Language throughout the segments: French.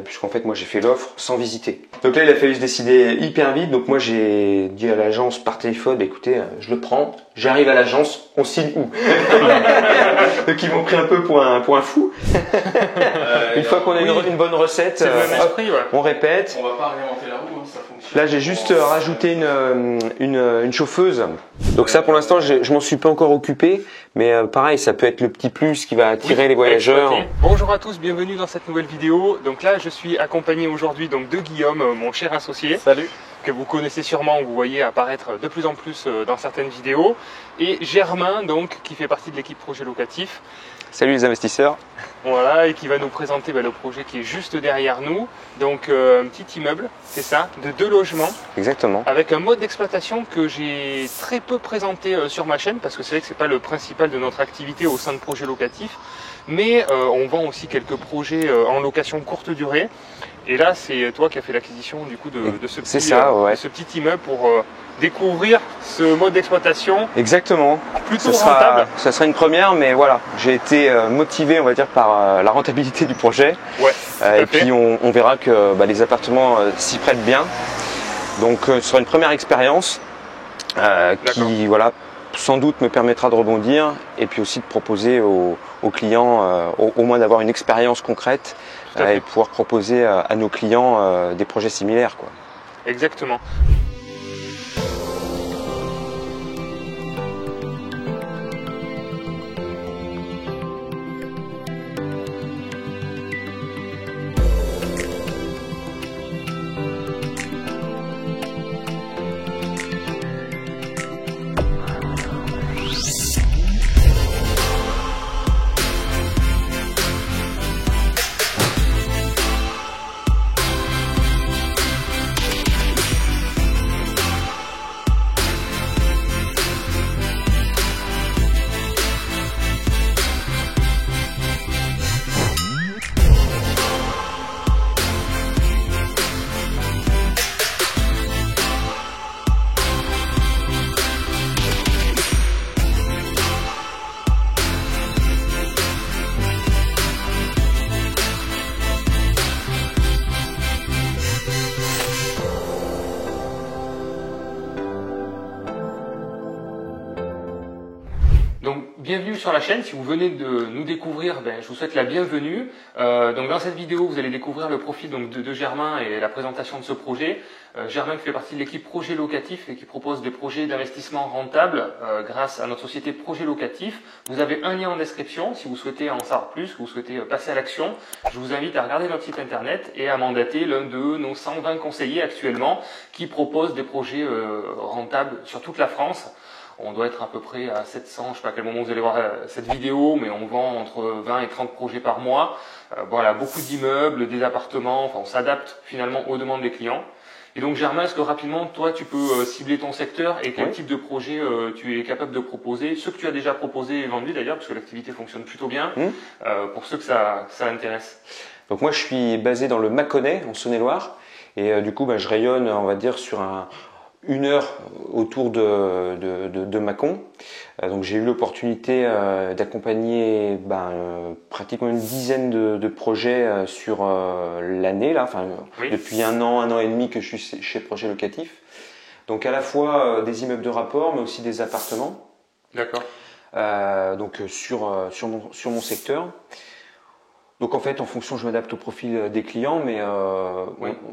puisqu'en fait moi j'ai fait l'offre sans visiter. Donc là il a fallu se décider hyper vite, donc moi j'ai dit à l'agence par téléphone, bah, écoutez, je le prends, j'arrive à l'agence, on signe où? Donc ils m'ont pris un peu pour un fou. Une fois qu'on a une bonne recette, on répète. On va pas réinventer la roue, hein, ça fonctionne. Là j'ai juste rajouté une chauffeuse. Donc ça pour l'instant je m'en suis pas encore occupé, mais pareil ça peut être le petit plus qui va attirer les voyageurs. Bonjour à tous, bienvenue dans cette nouvelle vidéo. Donc là je suis accompagné aujourd'hui de Guillaume, mon cher associé. Salut. Que vous connaissez sûrement, vous voyez apparaître de plus en plus dans certaines vidéos. Et Germain donc qui fait partie de l'équipe projet locatif. Salut les investisseurs. Voilà, et qui va nous présenter le projet qui est juste derrière nous. Donc un petit immeuble, c'est ça, de 2 logements. Exactement. Avec un mode d'exploitation que j'ai très peu présenté sur ma chaîne, parce que c'est vrai que c'est pas le principal de notre activité au sein de projets locatifs. Mais on vend aussi quelques projets en location courte durée. Et là, c'est toi qui as fait l'acquisition du coup de ce petit immeuble pour découvrir ce mode d'exploitation. Exactement. Plutôt rentable. Ça sera une première, mais voilà, j'ai été motivé, on va dire, par la rentabilité du projet. Ouais. Et puis on verra que les appartements s'y prêtent bien. Donc ce sera une première expérience qui, voilà, sans doute me permettra de rebondir et puis aussi de proposer aux clients au moins d'avoir une expérience concrète et pouvoir proposer à nos clients des projets similaires, quoi. Exactement. Donc bienvenue sur la chaîne, si vous venez de nous découvrir, je vous souhaite la bienvenue. Donc dans cette vidéo, vous allez découvrir le profil de Germain et la présentation de ce projet. Germain qui fait partie de l'équipe projet locatif et qui propose des projets d'investissement rentables grâce à notre société projet locatif. Vous avez un lien en description si vous souhaitez en savoir plus, que vous souhaitez passer à l'action. Je vous invite à regarder notre site internet et à mandater l'un de nos 120 conseillers actuellement qui proposent des projets rentables sur toute la France. On doit être à peu près à 700, je ne sais pas à quel moment vous allez voir cette vidéo, mais on vend entre 20 et 30 projets par mois. Voilà, beaucoup d'immeubles, des appartements, enfin on s'adapte finalement aux demandes des clients. Et donc Germain, est-ce que rapidement, toi tu peux cibler ton secteur et quel type de projet tu es capable de proposer, ceux que tu as déjà proposés et vendus d'ailleurs, parce que l'activité fonctionne plutôt bien, pour ceux que ça intéresse. Donc moi je suis basé dans le Mâconnais, en Saône-et-Loire, et du coup je rayonne, on va dire, sur une heure autour de Mâcon. Donc j'ai eu l'opportunité d'accompagner pratiquement une dizaine de projets sur l'année là, depuis un an et demi que je suis chez Projet Locatif. Donc à la fois des immeubles de rapport, mais aussi des appartements. D'accord. Donc sur mon secteur. Donc en fait, en fonction, je m'adapte au profil des clients, mais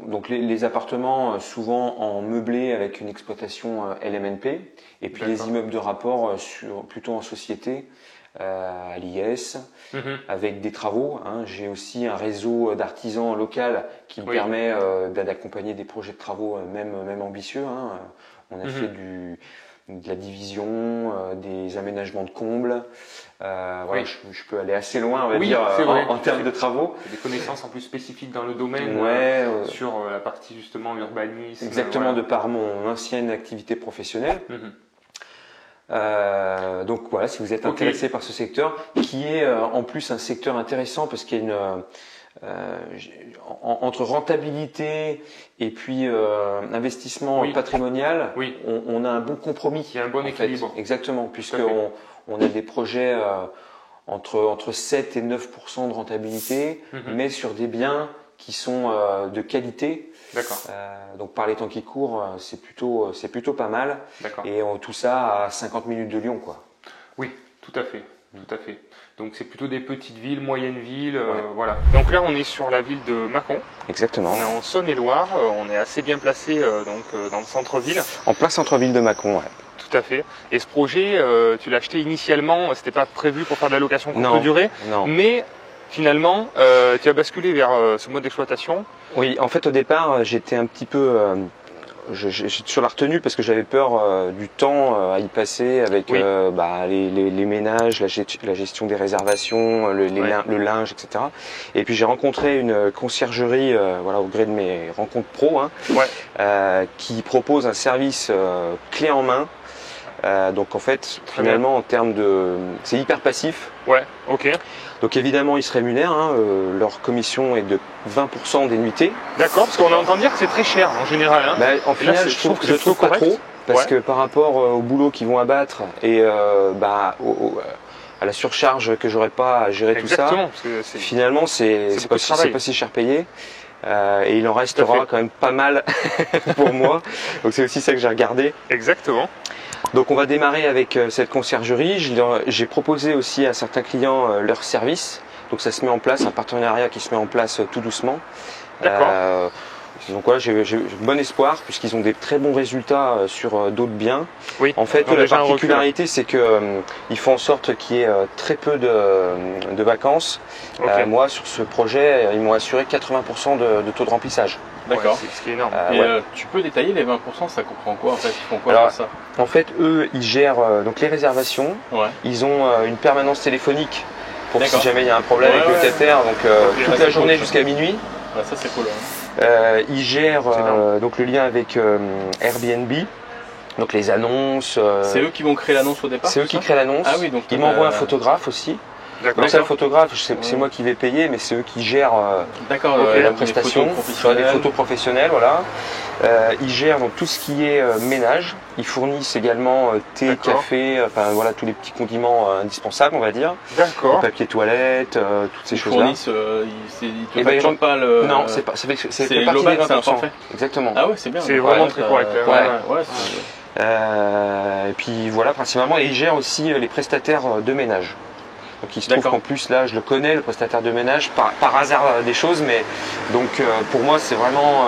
donc les appartements souvent en meublé avec une exploitation LMNP, et puis les immeubles de rapport plutôt en société à l'IS, avec des travaux. J'ai aussi un réseau d'artisans local qui me permet d'accompagner des projets de travaux même ambitieux. On a fait de la division, des aménagements de combles. Je peux aller assez loin, on va dire, en termes de travaux. Des connaissances en plus spécifiques dans le domaine, sur la partie justement urbanisme. Exactement, de par mon ancienne activité professionnelle. Donc voilà, si vous êtes intéressé par ce secteur, qui est en plus un secteur intéressant parce qu'il y a entre rentabilité et puis investissement patrimonial, on a un bon compromis. Il y a un bon équilibre. Exactement, puisqu'on on a des projets entre 7 et 9% de rentabilité, mais sur des biens qui sont de qualité. D'accord. Donc par les temps qui courent, c'est plutôt pas mal. D'accord. Et tout ça à 50 minutes de Lyon, quoi. Oui, tout à fait. Tout à fait. Donc c'est plutôt des petites villes, moyennes villes, voilà. Donc là on est sur la ville de Mâcon. Exactement. On est en Saône-et-Loire, on est assez bien placé dans le centre-ville. En plein centre-ville de Mâcon, ouais. Tout à fait. Et ce projet, tu l'as acheté initialement, c'était pas prévu pour faire de la location courte durée, mais finalement tu as basculé vers ce mode d'exploitation. Oui, en fait au départ j'étais un petit peu j'ai sur la retenue parce que j'avais peur du temps à y passer avec les ménages, la gestion des réservations, le linge, etc. Et puis j'ai rencontré une conciergerie, voilà, au gré de mes rencontres pro, qui propose un service clé en main. Donc en fait, finalement, en termes de, c'est hyper passif. Ouais, ok. Donc évidemment, ils se rémunèrent. Leur commission est de 20% des nuitées. D'accord, parce qu'on entend dire que c'est très cher en général. Hein. En final, je trouve pas trop, parce que par rapport au boulot qu'ils vont abattre et à la surcharge que j'aurais pas à gérer tout ça, parce que finalement, c'est pas si cher payé. Et il en restera quand même pas mal pour moi. Donc c'est aussi ça que j'ai regardé. Exactement. Donc on va démarrer avec cette conciergerie. J'ai proposé aussi à certains clients leur service. Donc ça se met en place, un partenariat qui se met en place tout doucement. D'accord. Donc voilà, j'ai bon espoir puisqu'ils ont des très bons résultats sur d'autres biens. Oui, en fait, la particularité, c'est que ils font en sorte qu'il y ait très peu de vacances. Okay. Moi, sur ce projet, ils m'ont assuré 80% de taux de remplissage. D'accord, ce qui est énorme. Tu peux détailler les 20%, ça comprend quoi en fait? Ils font quoi pour ça? En fait, eux, ils gèrent donc les réservations. Ils ont une permanence téléphonique pour si jamais il y a un problème avec le locataire, donc toute la journée jusqu'à minuit. Ça c'est cool. Ils gèrent donc le lien avec Airbnb, donc les annonces. C'est eux qui vont créer l'annonce au départ? C'est eux qui créent l'annonce. Ah oui, donc ils m'envoient un photographe aussi. Donc ça, le photographe, c'est moi qui vais payer, mais c'est eux qui gèrent la prestation, des photos professionnelles, voilà. Ils gèrent donc tout ce qui est ménage. Ils fournissent également thé, café, enfin voilà, tous les petits condiments indispensables, on va dire. D'accord. Papier toilette, toutes ces choses-là. Ils te facturent pas le. Non, c'est pas. C'est global, c'est un forfait. Exactement. Ah ouais, c'est bien. C'est vraiment très correct. Et puis voilà, principalement, et ils gèrent aussi les prestataires de ménage. Donc il se trouve qu'en plus là je le connais, le prestataire de ménage, par hasard des choses, mais donc pour moi c'est vraiment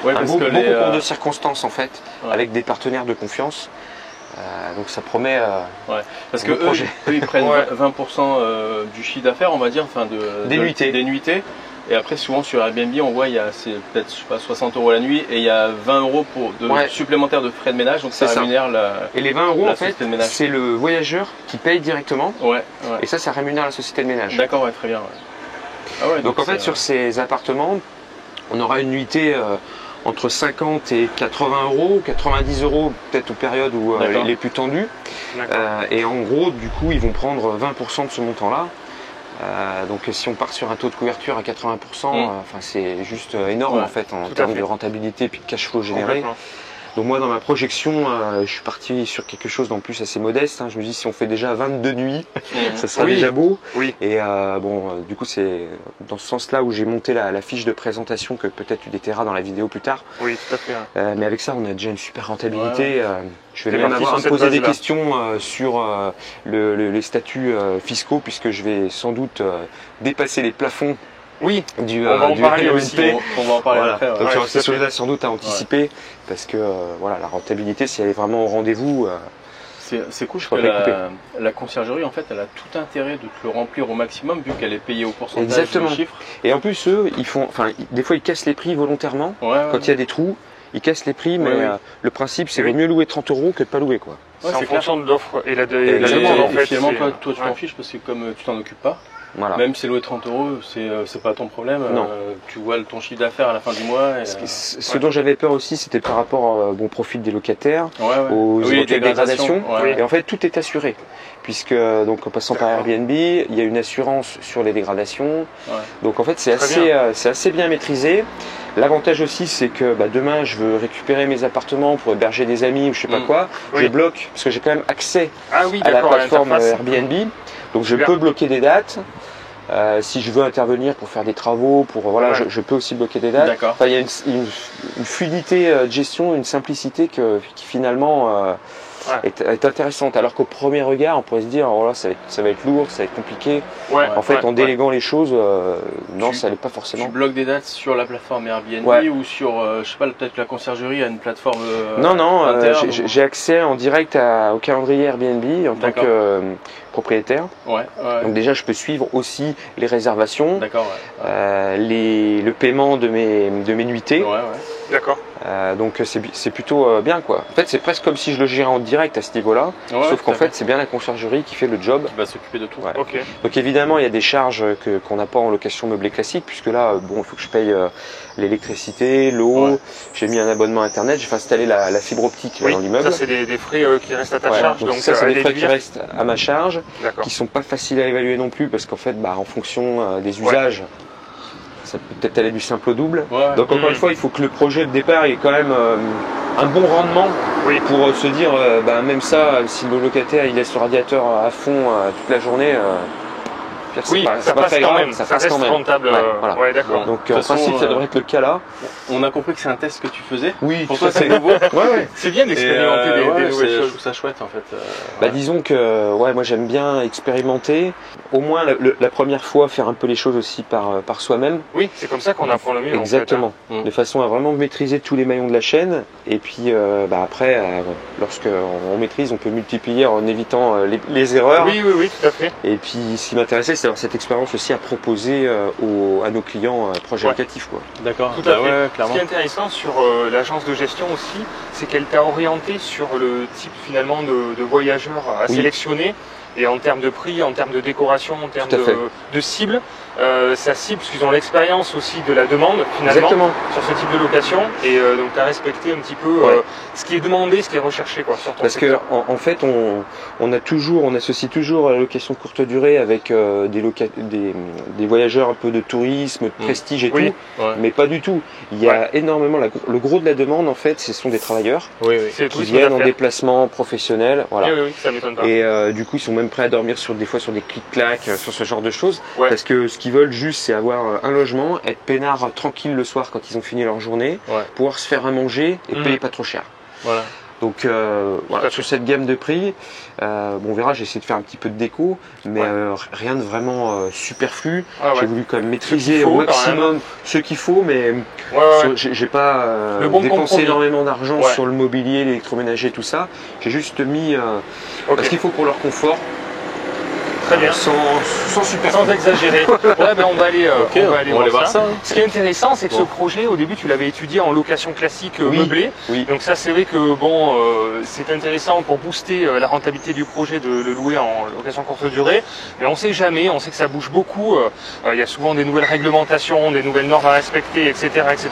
un beau concours de circonstances en fait, avec des partenaires de confiance. Donc ça promet parce que eux ils prennent 20% du chiffre d'affaires, on va dire, enfin des nuitées. Et après, souvent sur Airbnb, on voit, c'est peut-être 60 € la nuit et il y a 20 € supplémentaires de frais de ménage. Donc ça rémunère Et les 20 € en fait, c'est le voyageur qui paye directement. Et ça rémunère la société de ménage. D'accord, très bien. Donc en fait, sur ces appartements, on aura une nuitée entre 50 et 80 €, 90 € peut-être aux périodes où il est plus tendu. Et en gros, du coup, ils vont prendre 20% de ce montant-là. Donc si on part sur un taux de couverture à 80%, c'est juste énorme en fait en termes de rentabilité et puis de cash flow généré. Donc moi dans ma projection, je suis parti sur quelque chose d'en plus assez modeste. Je me dis si on fait déjà 22 nuits, ça sera déjà beau. Et du coup c'est dans ce sens-là où j'ai monté la fiche de présentation que peut-être tu détailleras dans la vidéo plus tard. Oui, tout à fait. Mais avec ça on a déjà une super rentabilité. Je vais même avoir à me poser des questions sur les statuts fiscaux puisque je vais sans doute dépasser les plafonds. Oui, on va en parler aussi. On va en parler après. Donc c'est celui-là sans doute à anticiper parce que la rentabilité, si elle est vraiment au rendez-vous. C'est cool parce que la conciergerie, en fait, elle a tout intérêt de te le remplir au maximum vu qu'elle est payée au pourcentage du chiffre. Et en plus, eux, des fois, ils cassent les prix volontairement. Quand il y a des trous, ils cassent les prix, mais le principe, c'est vaut mieux louer 30 € que de pas louer, quoi. C'est en fonction de l'offre et la demande, en fait. Finalement, toi, tu t'en fiches parce que comme tu t'en occupes pas. Même si c'est loué 30 €, c'est pas ton problème. Tu vois ton chiffre d'affaires à la fin du mois. Ce dont j'avais peur aussi, c'était par rapport au profil des locataires, aux dégradations. Et en fait, tout est assuré. Puisque, donc, en passant par Airbnb, il y a une assurance sur les dégradations. Donc, en fait, c'est assez bien maîtrisé. L'avantage aussi, c'est que demain, je veux récupérer mes appartements pour héberger des amis ou je sais pas quoi. Je bloque, parce que j'ai quand même accès à la plateforme Airbnb. Donc je peux bloquer des dates. Si je veux intervenir pour faire des travaux, voilà, je peux aussi bloquer des dates. Enfin, il y a une fluidité de gestion, une simplicité qui finalement est intéressante. Alors qu'au premier regard, on pourrait se dire oh là, ça va être lourd, ça va être compliqué. En fait, en déléguant les choses, non, ça n'est pas forcément. Tu bloques des dates sur la plateforme Airbnb ou sur, je sais pas, peut-être la conciergerie à une plateforme. Non, j'ai accès en direct au calendrier Airbnb en tant que propriétaire. Donc déjà, je peux suivre aussi les réservations, le paiement de mes nuitées. D'accord. Donc c'est plutôt bien quoi. En fait c'est presque comme si je le gérais en direct à ce niveau-là, sauf qu'en fait c'est bien la conciergerie qui fait le job. Qui va s'occuper de tout. Donc évidemment il y a des charges qu'on n'a pas en location meublée classique, puisque là il faut que je paye l'électricité, l'eau, j'ai mis un abonnement internet, j'ai fait installer la fibre optique dans l'immeuble. Ça c'est des frais qui restent à ta charge. Donc ça c'est des frais qui restent à ma charge, qui sont pas faciles à évaluer non plus, parce qu'en fait en fonction des usages, ça peut peut-être aller du simple au double. Donc encore une fois, il faut que le projet de départ ait quand même un bon rendement pour se dire, même ça, si le locataire il laisse le radiateur à fond toute la journée, ça passe quand même. Ça reste rentable. D'accord. Donc en principe, ça devrait être le cas là. On a compris que c'est un test que tu faisais. Oui. Pour toi, c'est nouveau. C'est bien d'expérimenter des nouvelles choses. Je trouve ça chouette en fait. Disons que moi j'aime bien expérimenter. Au moins la première fois, faire un peu les choses aussi par soi-même. Oui, c'est comme ça qu'on apprend le mieux. Exactement. En fait, de façon à vraiment maîtriser tous les maillons de la chaîne. Et puis après, lorsqu'on maîtrise, on peut multiplier en évitant les erreurs. Oui, tout à fait. Et puis ce qui m'intéressait, c'est d'avoir cette expérience aussi à proposer à nos clients projets locatifs. D'accord. Tout à fait. Clairement. Ce qui est intéressant sur l'agence de gestion aussi, c'est qu'elle t'a orienté sur le type finalement de voyageurs à sélectionner. Et en termes de prix, en termes de décoration, en termes de cible, ça cible, parce qu'ils ont l'expérience aussi de la demande finalement sur ce type de location. Et donc tu as respecté un petit peu ce qui est demandé, ce qui est recherché sur ton secteur. Parce qu'en fait, on associe toujours la location courte durée avec des voyageurs un peu de tourisme, de prestige et tout, mais pas du tout. Il y a énormément, le gros de la demande en fait, ce sont des travailleurs qui viennent en déplacement professionnel. Voilà. Oui, ça m'étonne pas. Et du coup, ils sont même prêts à dormir des fois sur des clics-clacs, sur ce genre de choses, parce que ce qu'ils veulent juste, c'est avoir un logement, être peinard tranquille le soir quand ils ont fini leur journée, pouvoir se faire à manger et payer pas trop cher. Donc sur cette gamme de prix, on verra, j'ai essayé de faire un petit peu de déco, mais rien de vraiment superflu. J'ai voulu quand même maîtriser au maximum ce qu'il faut, mais j'ai pas dépensé énormément d'argent sur le mobilier, l'électroménager, tout ça. J'ai juste mis ce qu'il faut pour leur confort. Très bien. Sans exagérer. On va aller voir ça. Ce qui est intéressant, c'est que ce projet, au début, tu l'avais étudié en location classique meublée. Donc ça, c'est vrai que c'est intéressant pour booster la rentabilité du projet de le louer en location courte durée. Mais on ne sait jamais, on sait que ça bouge beaucoup. Il y a souvent des nouvelles réglementations, des nouvelles normes à respecter, etc., etc.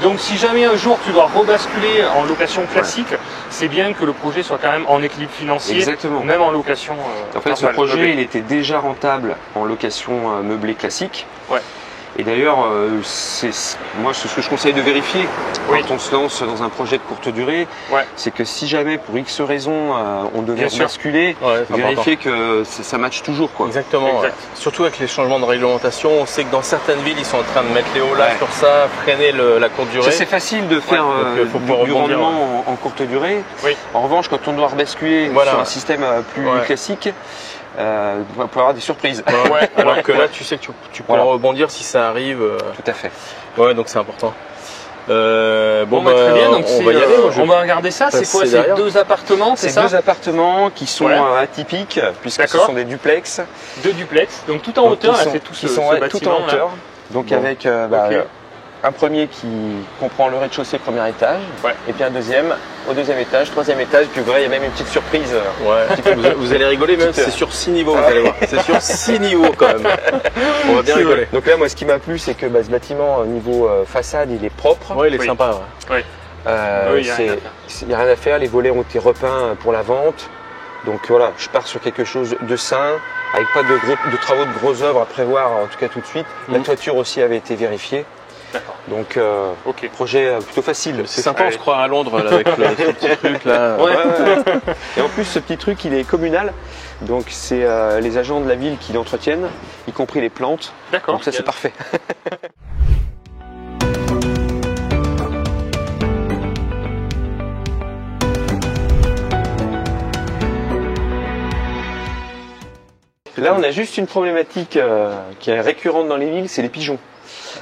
Donc si jamais un jour tu dois rebasculer en location classique, c'est bien que le projet soit quand même en équilibre financier, même en location. En fait, ce projet, il était déjà rentable en location meublée classique. Et d'ailleurs, moi, ce que je conseille de vérifier quand on se lance dans un projet de courte durée, c'est que si jamais, pour X raisons, on devait basculer, vérifier que ça matche toujours. Exactement. Surtout avec les changements de réglementation, on sait que dans certaines villes, ils sont en train de mettre les hauts-là sur ça, freiner la courte durée. C'est facile de faire du rendement en courte durée. En revanche, quand on doit rebasculer sur un système plus classique, on va pouvoir avoir des surprises. Alors que là, tu sais que tu pourras rebondir si ça arrive. Tout à fait. Donc c'est important. Très bien, donc on va y aller. On va regarder ça. C'est quoi? C'est deux appartements, c'est ça? C'est deux appartements qui sont atypiques, puisque ce sont des duplex. Deux duplex, donc tout en hauteur, c'est tout ce bâtiment. Tout en hauteur. Donc avec un premier qui comprend le rez-de-chaussée, premier étage, et puis un deuxième au deuxième étage, troisième étage, puis vous verrez, il y a même une petite surprise. Vous allez rigoler, même c'est sur 6 niveaux, vous allez voir. C'est sur 6 niveaux quand même. On va bien rigoler. Donc là, moi, ce qui m'a plu, c'est que ce bâtiment, au niveau façade, il est propre. Il est sympa. Il n'y a rien à faire, les volets ont été repeints pour la vente. Donc voilà, je pars sur quelque chose de sain, avec pas de travaux de grosses œuvres à prévoir, en tout cas tout de suite. La toiture aussi avait été vérifiée. Donc projet plutôt facile. C'est sympa, on se croit à Londres là, avec ce petit truc là. Et en plus ce petit truc il est communal, donc c'est les agents de la ville qui l'entretiennent, y compris les plantes. D'accord. Donc ça c'est parfait. Là, on a juste une problématique qui est récurrente dans les villes, c'est les pigeons.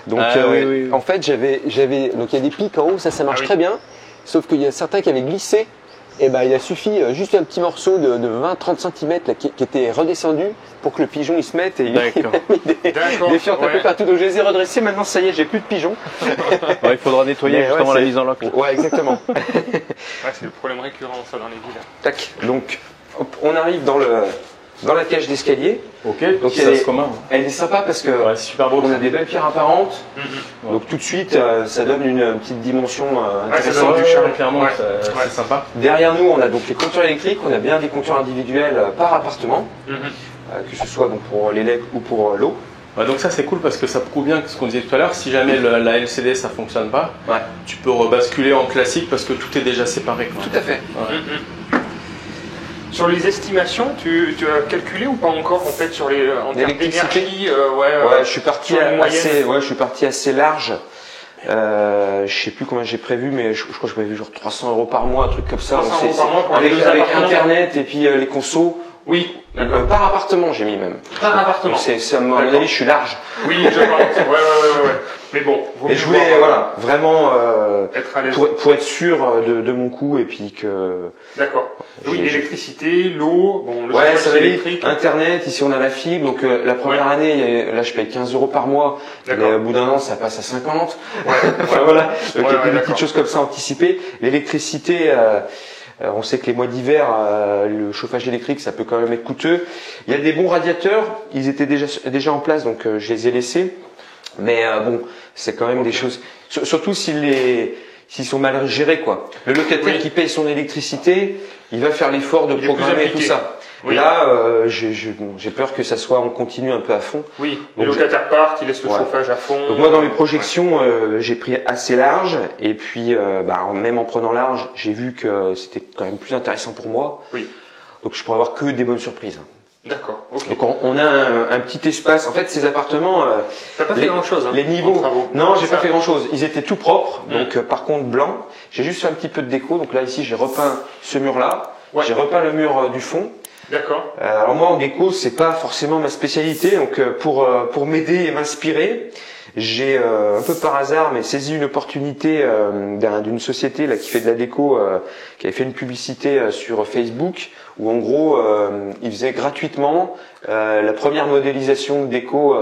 Donc, en fait, donc il y a des pics en haut, ça marche très bien. Sauf qu'il y a certains qui avaient glissé. Et ben, il a suffi juste un petit morceau de 20-30 cm là, qui était redescendu pour que le pigeon il se mette et il a mis des fientes un peu partout. Donc je les ai redressés. Maintenant, ça y est, j'ai plus de pigeons. Il faudra nettoyer justement la mise en loc. Ouais, exactement. C'est le problème récurrent ça dans les villes. Tac. Donc, on arrive dans la cage d'escalier. Ok, donc elle est sympa parce que super beau, on a des belles pierres apparentes. Donc tout de suite, ça donne une petite dimension intéressante du charme, clairement, c'est sympa. Derrière nous, on a donc les compteurs électriques, on a bien des compteurs individuels par appartement, que ce soit donc pour les LED ou pour l'eau. Donc ça c'est cool parce que ça prouve bien ce qu'on disait tout à l'heure, si jamais la LCD ça fonctionne pas, tu peux rebasculer en classique parce que tout est déjà séparé. Tout à fait. Sur les estimations, tu as calculé ou pas encore en fait sur les en termes d'énergie je suis parti assez large. Je sais plus combien j'ai prévu, mais je crois que j'ai prévu genre 300 € par mois, un truc comme ça. 300 € par mois pour avec internet et puis les consos. Oui, par appartement j'ai mis même. Par appartement. À mon avis, je suis large. Oui, je pense. Ouais. Mais bon. Et je voulais vraiment être à l'aise pour être sûr de mon coût et puis que. D'accord. Oui, l'électricité, l'eau, le ça va électrique. Internet. Ici on a la fibre, donc la première année, là je paye 15 € par mois. Mais au bout d'un an, ça passe à 50. Voilà. Donc il y a des petites choses comme ça anticipées. L'électricité. On sait que les mois d'hiver, le chauffage électrique, ça peut quand même être coûteux. Il y a des bons radiateurs, ils étaient déjà en place, donc je les ai laissés. Mais bon, c'est quand même des choses. Surtout s'ils sont mal gérés, quoi. Le locataire qui paye son électricité, il va faire l'effort de programmer tout ça. Oui. Là, j'ai peur que ça soit on continue un peu à fond. Oui, les locataires partent, ils laissent le chauffage à fond. Donc moi, dans mes projections, j'ai pris assez large. Et puis, même en prenant large, j'ai vu que c'était quand même plus intéressant pour moi. Oui. Donc je pourrais avoir que des bonnes surprises. D'accord. Okay. Donc on a un petit espace. En fait, ces appartements, t'as pas fait grand chose. Les niveaux. Non, j'ai pas fait grand chose. Ils étaient tout propres. Donc par contre blanc. J'ai juste fait un petit peu de déco. Donc là ici, j'ai repeint ce mur-là. J'ai repeint le mur du fond. D'accord. Alors moi en déco, c'est pas forcément ma spécialité. Donc pour m'aider et m'inspirer, j'ai un peu par hasard, mais saisi une opportunité d'une société là qui fait de la déco, qui avait fait une publicité sur Facebook où en gros ils faisaient gratuitement la première modélisation de déco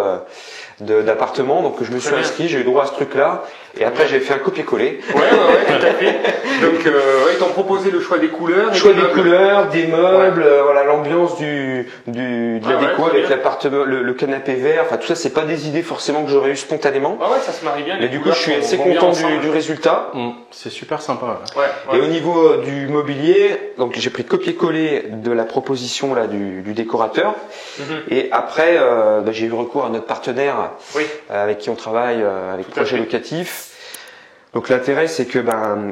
d'appartements. Donc je me suis inscrit, j'ai eu droit à ce truc-là. Et après, j'ai fait un copier-coller. Ouais, tout à fait. Donc, ils t'ont proposé le choix des couleurs. Des meubles, voilà, l'ambiance de la déco avec l'appartement, le canapé vert. Enfin, tout ça, c'est pas des idées forcément que j'aurais eu spontanément. Ah ouais, ça se marie bien. Mais du coup, je suis assez content du résultat. C'est super sympa. Et au niveau du mobilier, donc j'ai pris copier-coller de la proposition là du décorateur. Et après, j'ai eu recours à notre partenaire avec qui on travaille avec Projet Locatif. Donc l'intérêt, c'est que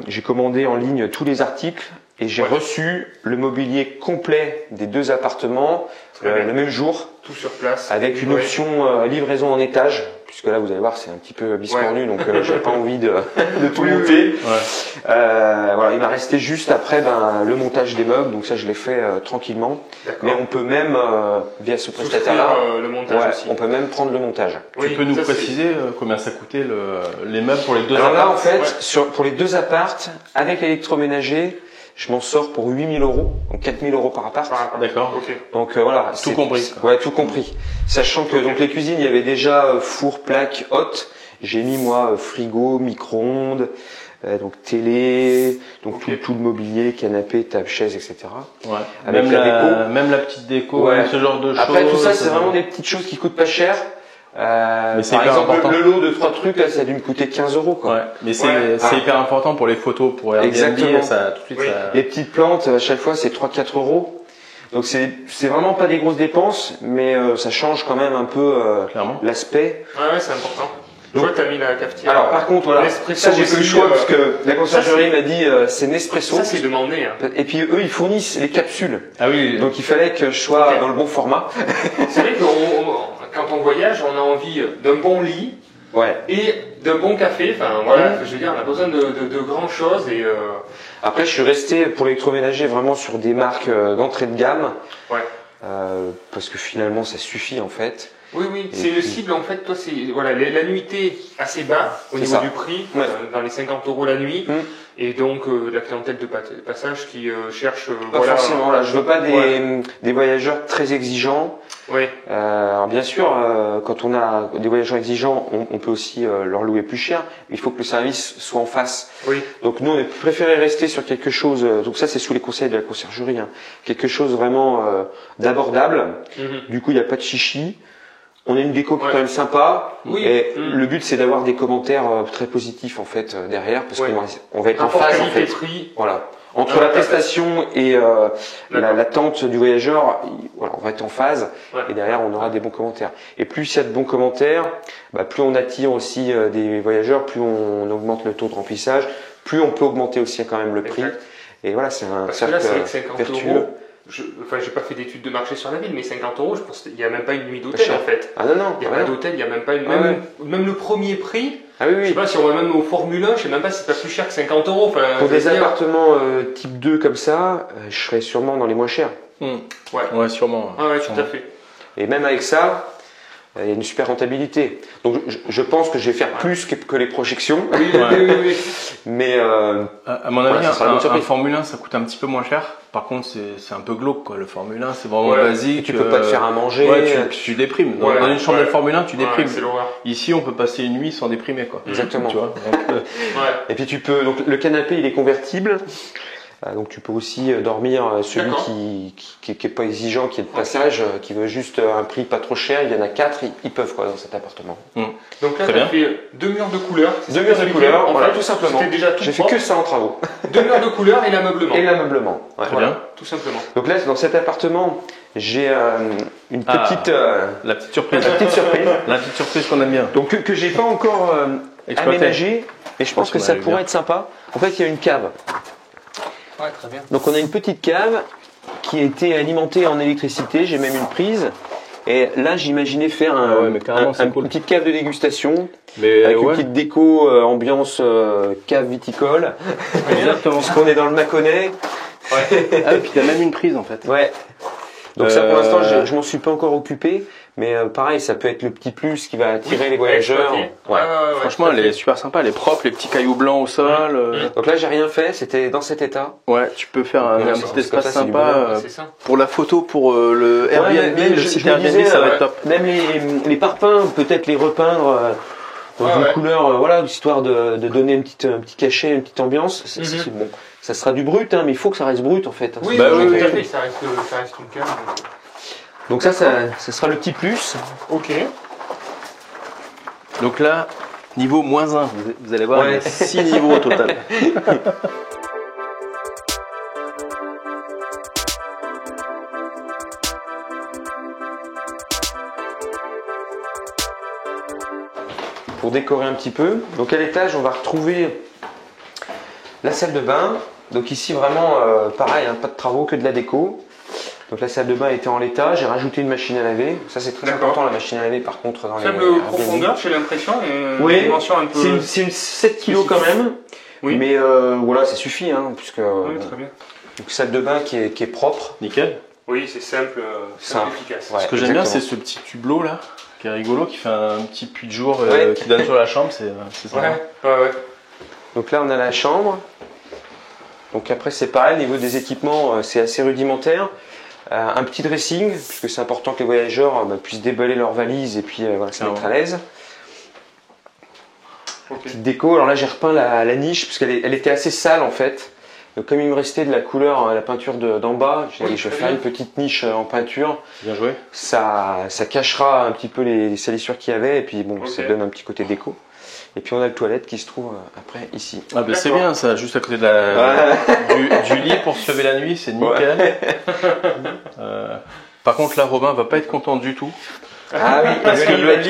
j'ai commandé en ligne tous les articles et j'ai reçu le mobilier complet des 2 appartements le même jour. Tout sur place. Avec une option livraison en étage, puisque là vous allez voir c'est un petit peu biscornu, donc j'ai pas envie de tout monter. Il m'a resté juste après le montage des meubles, donc ça je l'ai fait tranquillement. Mais on peut même via ce prestataire-là, le montage aussi. On peut même prendre le montage. Tu peux nous préciser combien ça coûtait les meubles pour les 2 apparts? Alors là en fait, pour les 2 apparts, avec l'électroménager, je m'en sors pour 8 000 €, donc 4 000 € par appart. D'accord. Okay. Donc voilà. Tout compris. Ouais, tout compris. Sachant que donc les cuisines, il y avait déjà four, plaque, hotte. J'ai mis moi frigo, micro-ondes, donc télé, donc tout le mobilier, canapé, table, chaise, etc. Ouais. Avec même la petite déco, ce genre de choses. Après tout ça, c'est vraiment des petites choses qui coûtent pas cher. Mais par exemple, le lot de 3 trucs là, ça a dû me coûter 15 €, quoi. Ouais, mais c'est hyper important pour les photos, pour Airbnb. Exactement. Ça, tout de suite, ça... Les petites plantes, à chaque fois, c'est 3-4 €. Donc c'est vraiment pas des grosses dépenses, mais ça change quand même un peu l'aspect. Ouais, c'est important. Donc, toi, tu as mis la cafetière. Alors, par contre, voilà, ça, j'ai fait le choix parce que la conciergerie m'a dit c'est Nespresso. Ça, c'est demandé. Hein. Et puis, eux, ils fournissent les capsules. Ah oui. Donc, il fallait que je sois dans le bon format. C'est vrai que quand on voyage, on a envie d'un bon lit. Ouais. Et d'un bon café, enfin voilà, je veux dire, on a besoin de grandes choses et Après, je suis resté pour l'électroménager vraiment sur des marques d'entrée de gamme. Ouais. Parce que finalement, ça suffit en fait. Oui, oui, c'est une cible en fait, toi, c'est voilà, l'annuité assez bas au niveau du prix, dans les 50 € la nuit, et donc la clientèle de passage qui cherche. Pas forcément, là, je veux pas des voyageurs très exigeants. Oui. Alors bien sûr, quand on a des voyageurs exigeants, on peut aussi leur louer plus cher. Il faut que le service soit en face. Oui. Donc nous, on a préféré rester sur quelque chose. Donc ça, c'est sous les conseils de la conciergerie. Hein, quelque chose vraiment d'abordable. Du coup, il n'y a pas de chichi. On a une déco qui est quand même sympa. Oui. Et le but, c'est d'avoir des commentaires très positifs en fait derrière, parce qu'on va être en phase en fait. Prix. Voilà. Entre la prestation et l'attente du voyageur, voilà, on va être en phase et derrière on aura des bons commentaires. Et plus il y a de bons commentaires, plus on attire aussi des voyageurs, plus on augmente le taux de remplissage, plus on peut augmenter aussi quand même le prix. Et voilà, c'est un cercle vertueux. Enfin, j'ai pas fait d'études de marché sur la ville, mais 50 €, je pense qu'il n'y a même pas une nuit d'hôtel en fait. Ah non, non. Il n'y a pas d'hôtel, il n'y a même pas une. Même le premier prix. Ah oui, oui. Je sais pas si on va même au Formule 1, je sais même pas si c'est pas plus cher que 50 €. Enfin, pour des appartements type 2 comme ça, je serais sûrement dans les moins chers. Ouais, sûrement. Ah ouais, sûrement. tout à fait. Et même avec ça, il y a une super rentabilité. Donc je pense que je vais faire plus que les projections. Oui. Mais à mon avis, voilà, un Formule 1 ça coûte un petit peu moins cher. Par contre, c'est un peu glauque quoi. Le Formule 1 c'est vraiment basique. Tu peux pas te faire à manger. Tu déprimes. Dans une chambre de Formule 1, tu déprimes. C'est l'horreur. Ici, on peut passer une nuit sans déprimer quoi. Exactement. Tu vois, Et puis tu peux. Donc le canapé il est convertible. Donc tu peux aussi dormir celui qui est pas exigeant, qui est de passage, qui veut juste un prix pas trop cher. Il y en a 4, ils peuvent quoi dans cet appartement. Donc là, tu as fait 2 murs de couleurs. 2 murs de couleurs, voilà, tout simplement. J'ai fait que ça en travaux. 2 murs de couleurs et l'ameublement. Et l'ameublement. Ouais. Très bien. Tout simplement. Donc là, dans cet appartement, j'ai une petite la petite surprise. La petite surprise qu'on aime bien. Donc que j'ai pas encore aménagé, et je pense que ça pourrait être sympa. En fait, il y a une cave. Ouais, très bien. Donc on a une petite cave qui a été alimentée en électricité, j'ai même une prise. Et là j'imaginais faire une petite cave de dégustation avec une petite déco ambiance cave viticole. Exactement. Puisqu'on est dans le Mâconnais. Et puis il y a même une prise en fait. Ouais. Donc ça pour l'instant je m'en suis pas encore occupé. Mais pareil, ça peut être le petit plus qui va attirer les voyageurs. Franchement, elle est super sympa, elle est propre, les petits cailloux blancs au sol. Donc là, j'ai rien fait, c'était dans cet état. Ouais, tu peux faire un petit espace sympa pour la photo, pour le Airbnb, le site Airbnb, ça va être top. Même les parpaings, peut-être les repeindre dans une couleur, voilà, histoire de donner un petit cachet, une petite ambiance. Bon, ça sera du brut, mais il faut que ça reste brut en fait. Oui, tout à fait, ça reste une cave. Donc ça sera le petit plus. Ok. Donc là, niveau -1, vous allez voir, il y a 6 niveaux au total. Pour décorer un petit peu. Donc à l'étage, on va retrouver la salle de bain. Donc ici vraiment, pareil, pas de travaux, que de la déco. Donc la salle de bain était en l'état, j'ai rajouté une machine à laver. Ça c'est très important la machine à laver par contre dans les profondeur, j'ai l'impression, une dimension un peu. C'est une 7 kg quand même. Oui. Mais voilà, ça suffit puisque très bien. Donc salle de bain qui est propre. Nickel. Oui, c'est simple, efficace. Ce que j'aime bien, c'est ce petit tublot là, qui est rigolo, qui fait un petit puits de jour qui donne sur la chambre, c'est sympa. Ouais. Donc là on a la chambre. Donc après c'est pareil, au niveau des équipements, c'est assez rudimentaire. Un petit dressing, puisque c'est important que les voyageurs puissent déballer leurs valises et puis se mettre à l'aise. Petite déco, alors là j'ai repeint la niche, parce qu'elle était assez sale en fait. Donc comme il me restait de la couleur, la peinture d'en bas, je vais faire une petite niche en peinture. Bien joué. Ça cachera un petit peu les salissures qu'il y avait, et puis bon, ça donne un petit côté déco. Et puis on a le toilette qui se trouve après ici. Ah ben c'est bien ça, juste à côté de du lit pour se lever la nuit, c'est nickel. Par contre là, Robin va pas être content du tout. Ah oui, parce que le lit,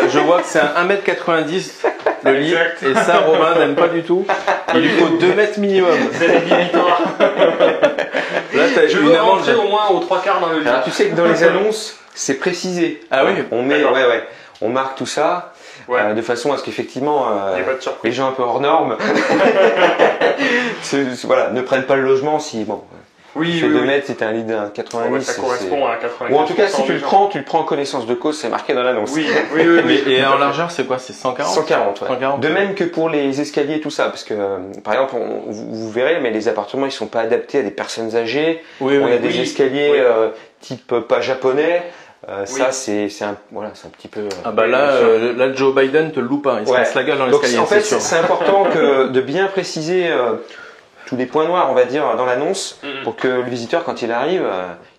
je vois que c'est un 1m90 le lit, exact. Et ça Romain n'aime pas du tout. Il lui faut 2 mètres minimum. C'est rédhibitoire. Là, je veux rentrer au moins aux 3/4 dans le lit. Alors, tu sais que dans les annonces, c'est précisé. Ah oui. On met, on marque tout ça. De façon à ce qu'effectivement les gens un peu hors normes voilà, ne prennent pas le logement si bon. Oui, 2 mètres, c'était un lit d'un 90. Ça correspond à 90. Ou en tout cas, si tu le prends en connaissance de cause, c'est marqué dans l'annonce. Oui. Et en largeur, c'est quoi? C'est 140? 140, ouais. 140. De même que pour les escaliers et tout ça, parce que par exemple, vous verrez, mais les appartements, ils sont pas adaptés à des personnes âgées. On a des escaliers type pas japonais. Ça, c'est un petit peu. Ah bah là, Joe Biden te loue pas. Il se casse la gueule dans l'escalier. En fait, c'est important de bien préciser tous les points noirs, on va dire, dans l'annonce, pour que le visiteur, quand il arrive,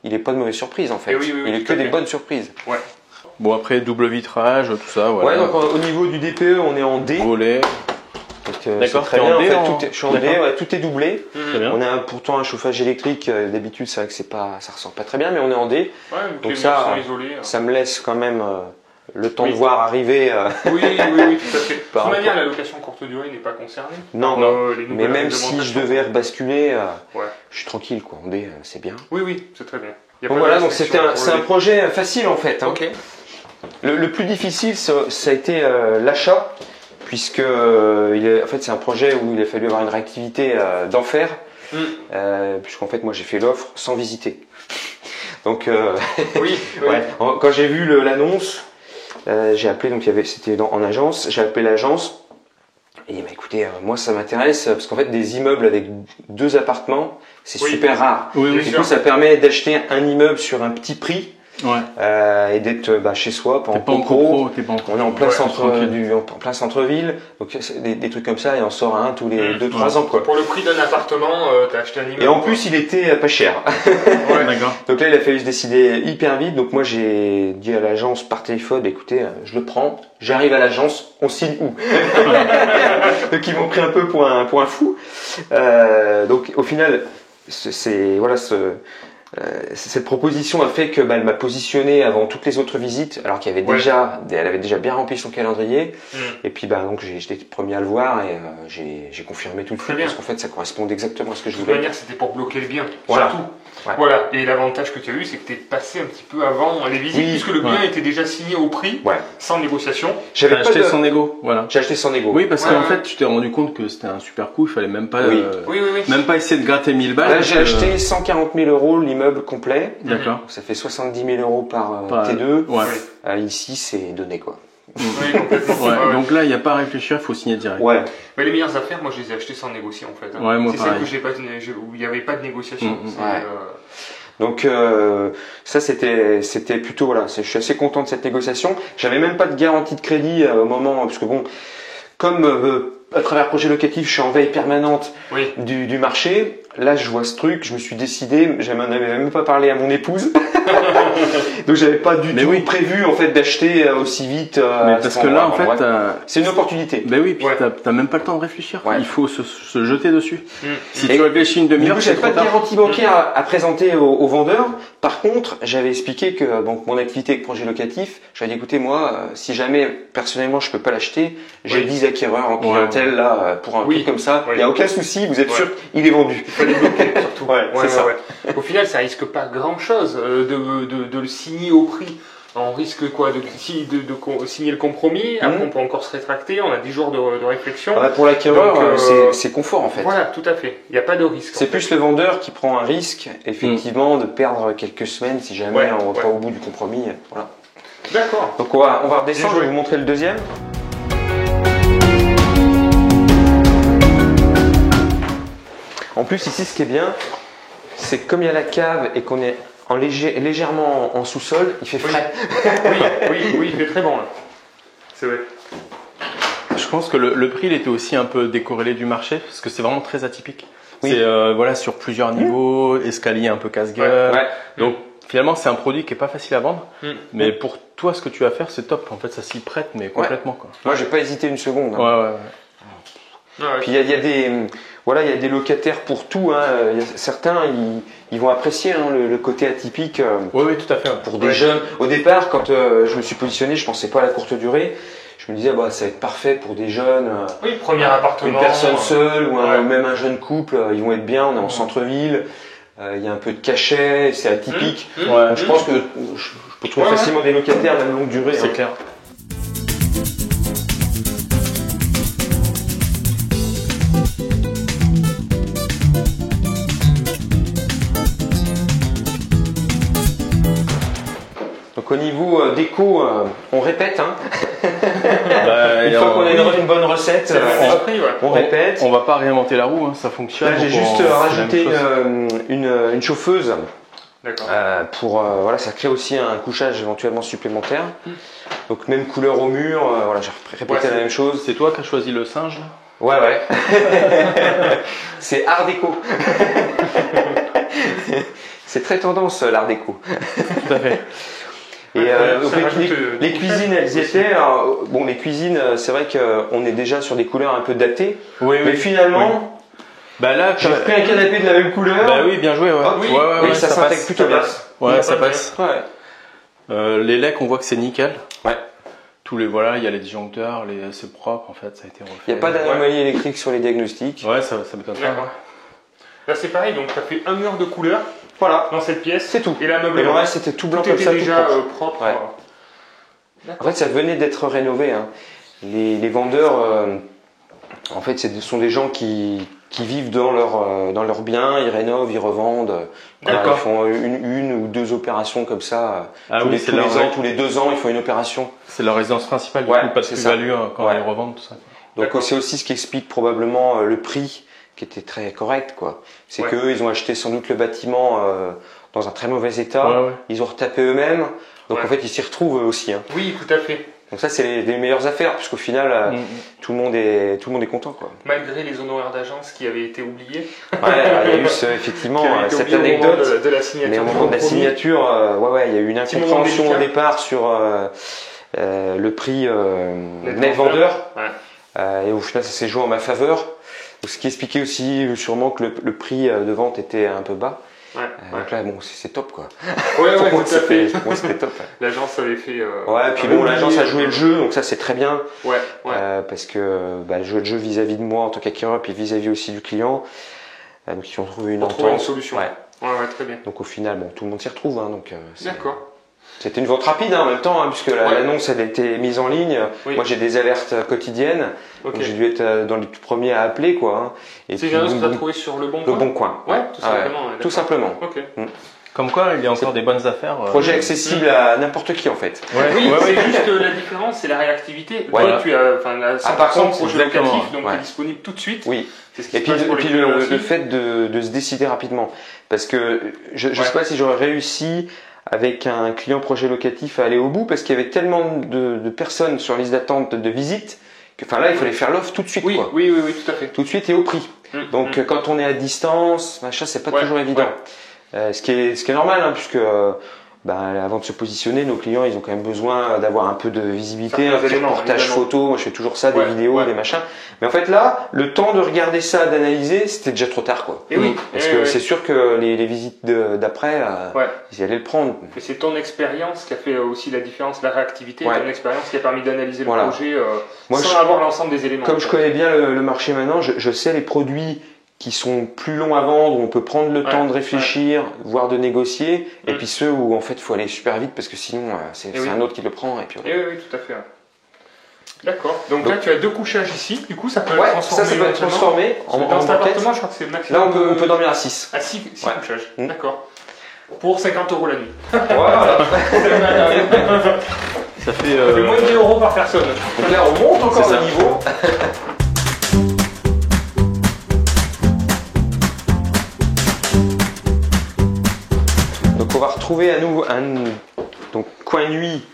il n'ait pas de mauvaises surprises, en fait. Il ait que des bonnes surprises. Ouais. Bon, après, double vitrage, tout ça. Voilà. Ouais, donc au niveau du DPE, on est en D. Volet. D'accord, très bien. Je suis en D, tout est doublé. On a pourtant un chauffage électrique. D'habitude, c'est vrai que ça ressort pas très bien, mais on est en D. Ouais, donc ça me laisse quand même le temps de voir arriver. Oui, tout à fait. De toute manière, la location courte durée n'est pas concernée. Non. Mais même si je devais rebasculer, je suis tranquille, quoi. En D, c'est bien. Oui, c'est très bien. Donc voilà, donc c'est un projet facile en fait. Ok. Le plus difficile, ça a été l'achat. Puisque en fait, c'est un projet où il a fallu avoir une réactivité d'enfer, puisqu'en fait moi j'ai fait l'offre sans visiter. Donc quand j'ai vu l'annonce, j'ai appelé, donc c'était en agence, j'ai appelé l'agence et il m'a dit écoutez, moi ça m'intéresse parce qu'en fait des immeubles avec 2 appartements, c'est super rare. Du coup, ça permet d'acheter un immeuble sur un petit prix. Et d'être chez soi, pas en copro. On est en plein centre-ville, donc des trucs comme ça, et on sort un tous les 2-3 ans, quoi. Pour le prix d'un appartement, t'as acheté un immeuble. Et en plus, il était pas cher. D'accord. Donc là, il a fallu se décider hyper vite. Donc moi, j'ai dit à l'agence par téléphone, écoutez, je le prends. J'arrive à l'agence, on signe où? Donc ils m'ont pris un peu pour un fou. Donc au final, cette proposition a fait que elle m'a positionné avant toutes les autres visites, alors qu'elle avait déjà bien rempli son calendrier. Et puis donc j'étais le premier à le voir et j'ai confirmé tout de suite parce qu'en fait ça correspondait exactement à ce que je voulais. De toute manière, c'était pour bloquer le bien, surtout. Voilà. Et l'avantage que tu as eu, c'est que tu es passé un petit peu avant les visites, puisque le bien était déjà signé au prix, sans négociation. J'avais acheté sans négo. Voilà. J'ai acheté sans négo. Oui, parce qu'en fait, tu t'es rendu compte que c'était un super coup. Il fallait même pas, même pas essayer de gratter 1000 balles. Là, j'ai acheté 140 000 € l'immeuble complet. D'accord. Ça fait 70 000 € par T2. Ici, c'est donné, quoi. Donc là, il n'y a pas à réfléchir, il faut signer direct. Mais les meilleures affaires, moi, je les ai achetées sans négocier, en fait. C'est celle où il n'y avait pas de négociation. Donc ça, c'était plutôt je suis assez content de cette négociation. J'avais même pas de garantie de crédit au moment, parce que bon, comme à travers projet locatif, je suis en veille permanente du marché. Là, je vois ce truc, je me suis décidé, je n'en avais même pas parlé à mon épouse. Donc j'avais pas du tout prévu en fait d'acheter aussi vite. Parce que là, en fait, c'est une opportunité. Ben oui, puis t'as même pas le temps de réfléchir. Il faut se jeter dessus. Si tu réfléchis une demi-heure, j'avais pas de garantie bancaire à présenter aux vendeurs. Par contre, j'avais expliqué que mon activité avec projet locatif, j'avais dit écoutez, moi, si jamais personnellement je peux pas l'acheter, j'ai 10 acquéreurs en clientèle là pour un prix comme ça. Il y a aucun souci, vous êtes sûr qu'il est vendu. Surtout. Au final, ça risque pas grand-chose de le signer au prix. On risque quoi de signer le compromis. Après, on peut encore se rétracter. On a 10 jours de réflexion. Pour l'acquéreur, c'est confort en fait. Voilà, tout à fait. Il n'y a pas de risque. C'est plus le vendeur qui prend un risque, effectivement, de perdre quelques semaines si jamais on va pas au bout du compromis. Voilà. D'accord. Donc on va redescendre. Je vais vous montrer le deuxième. En plus, ici, ce qui est bien, c'est que comme il y a la cave et qu'on est légèrement en sous-sol, il fait frais. Oui, il fait très bon là. C'est vrai. Je pense que le prix, il était aussi un peu décorrélé du marché, parce que c'est vraiment très atypique. C'est sur plusieurs niveaux, escalier un peu casse-gueule. Donc finalement, c'est un produit qui est pas facile à vendre, mais pour toi, ce que tu vas faire, c'est top. En fait, ça s'y prête, mais complètement. Quoi. Moi, j'ai pas hésité une seconde. Hein. Puis il y a des, voilà, il y a des locataires pour tout. Hein. Certains, ils vont apprécier hein, le côté atypique. Oui, tout à fait. Pour des jeunes. Au départ, quand je me suis positionné, je pensais pas à la courte durée. Je me disais, bah, ça va être parfait pour des jeunes. Oui, premier appartement. Une personne seule ou même un jeune couple, ils vont être bien. On est en centre-ville. Il y a un peu de cachet, c'est atypique. Donc, je pense que je peux trouver facilement des locataires même longue durée. C'est clair. Donc au niveau déco, on répète. Hein. Une fois qu'on a une bonne recette, on répète. On va pas réinventer la roue, hein, ça fonctionne. Là j'ai juste rajouté une chauffeuse. Pour voilà, ça crée aussi un couchage éventuellement supplémentaire. Donc même couleur au mur, voilà, j'ai répété la même chose. C'est toi qui as choisi le singe là? Ouais. C'est art déco. C'est très tendance l'art déco. Tout à fait. Et donc les cuisines, elles y étaient. Alors, bon, les cuisines, c'est vrai qu'on est déjà sur des couleurs un peu datées. Mais finalement. Bah là, j'ai pris un canapé de la même couleur. Bah oui, bien joué. Ouais. Ça s'intègre plutôt bien. Ouais, ça passe. Les lecs, on voit que c'est nickel. Ouais. Tous les il y a les disjoncteurs, c'est propre en fait, ça a été refait. Il n'y a pas d'anomalie électrique sur les diagnostics. Ouais, ça m'étonne pas. Là c'est pareil, donc tu as fait un mur de couleur. Voilà. Dans cette pièce. C'est tout. Et l'ameublement. Et le reste c'était tout blanc comme ça. Tout était déjà propre. En fait, ça venait d'être rénové. Hein. Les vendeurs, en fait, ce sont des gens qui vivent dans leur bien, ils rénovent, ils revendent. Voilà, ils font une ou deux opérations comme ça. Tous les 2 ans, ils font une opération. C'est leur résidence principale, du coup, pas de plus-value quand ils revendent tout ça. Donc c'est aussi ce qui explique probablement le prix qui était très correct, quoi. C'est qu'eux, ils ont acheté sans doute le bâtiment dans un très mauvais état. Ils ont retapé eux-mêmes. Donc en fait, ils s'y retrouvent eux aussi. Hein. Oui, tout à fait. Donc ça, c'est les meilleures affaires, puisqu'au final, tout le monde est content, quoi. Malgré les honoraires d'agence qui avaient été oubliés. Ouais, il y a eu effectivement cette anecdote. De la signature. Mais au moment de la signature, il y a eu une incompréhension au départ sur le prix net vendeur. Et au final, ça s'est joué en ma faveur. Donc, ce qui expliquait aussi sûrement que le prix de vente était un peu bas. Donc là, bon, c'est top, quoi. Ouais, tout à fait. Pour moi, c'était top. L'agence avait fait. Ouais, puis bon, l'agence a joué le jeu, donc ça, c'est très bien. Ouais. Parce que le jeu vis-à-vis de moi en tant qu'acquéreur, puis vis-à-vis aussi du client. Donc, ils ont trouvé une entente. Une solution. Ouais, très bien. Donc, au final, bon, tout le monde s'y retrouve. Hein, donc, d'accord. C'était une vente rapide en même temps, puisque l'annonce elle a été mise en ligne. Moi j'ai des alertes quotidiennes, donc j'ai dû être dans les tout premiers à appeler, quoi. Et c'est une annonce que tu as trouvé sur Le Bon Coin. Le Bon Coin. Ouais, tout simplement. Tout simplement. Comme quoi, il y a encore des bonnes affaires. Projet accessible à n'importe qui en fait. Oui, c'est juste la différence, c'est la réactivité. Toi, tu as, la 100% projet locatif, donc tu es disponible tout de suite. Oui. Et puis le fait de se décider rapidement, parce que je sais pas si j'aurais réussi avec un client projet locatif à aller au bout, parce qu'il y avait tellement de personnes sur liste d'attente de visite que là il fallait faire l'offre tout de suite. Oui, tout à fait. Tout de suite et au prix. Donc quand on est à distance, machin, c'est pas toujours évident. Ce qui est normal, puisque avant de se positionner, nos clients ils ont quand même besoin d'avoir un peu de visibilité, un reportage photo. Moi, je fais toujours ça, des vidéos, des machins. Mais en fait là, le temps de regarder ça, d'analyser, c'était déjà trop tard, quoi. Parce que c'est sûr que les visites d'après, ils allaient le prendre. Et c'est ton expérience qui a fait aussi la différence, la réactivité, ton expérience qui a permis d'analyser le projet sans avoir l'ensemble des éléments. Comme je connais bien le marché maintenant, je sais les produits qui sont plus longs à vendre, où on peut prendre le temps de réfléchir, voire de négocier, et puis ceux où en fait il faut aller super vite parce que sinon c'est un autre qui le prend. Et puis oui, tout à fait. D'accord. Donc là tu as 2 couchages ici, du coup ça peut être transformé. Ça peut être transformé dans cet appartement, je crois que c'est le maximum. Là on peut dormir à 6. À 6 couchages, d'accord. Pour 50 € la nuit. Voilà. Ça fait moins de 10 € par personne. Donc là on monte encore le niveau. Donc on va retrouver à nouveau un coin nuit,